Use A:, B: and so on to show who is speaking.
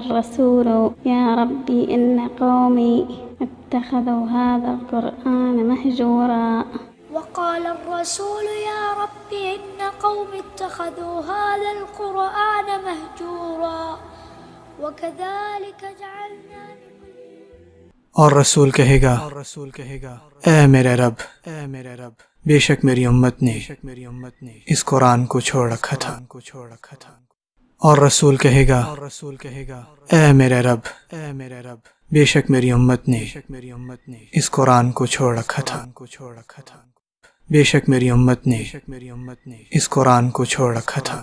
A: الرسول يا ربي إن قومي اتخذوا هذا القرآن مهجورا.
B: وقال الرسول يا ربي إن قومي اتخذوا هذا القرآن مهجورا وكذلك جعلنا
C: और रसूल कहेगा ऐ मेरे रब बेशक मेरी उम्मत ने इस कुरान को छोड़ रखा था। और रसूल कहेगा ऐ मेरे रब बेशक मेरी उम्मत ने इस कुरान को छोड़ रखा था। बेशक मेरी उम्मत ने इस कुरान को छोड़ रखा था।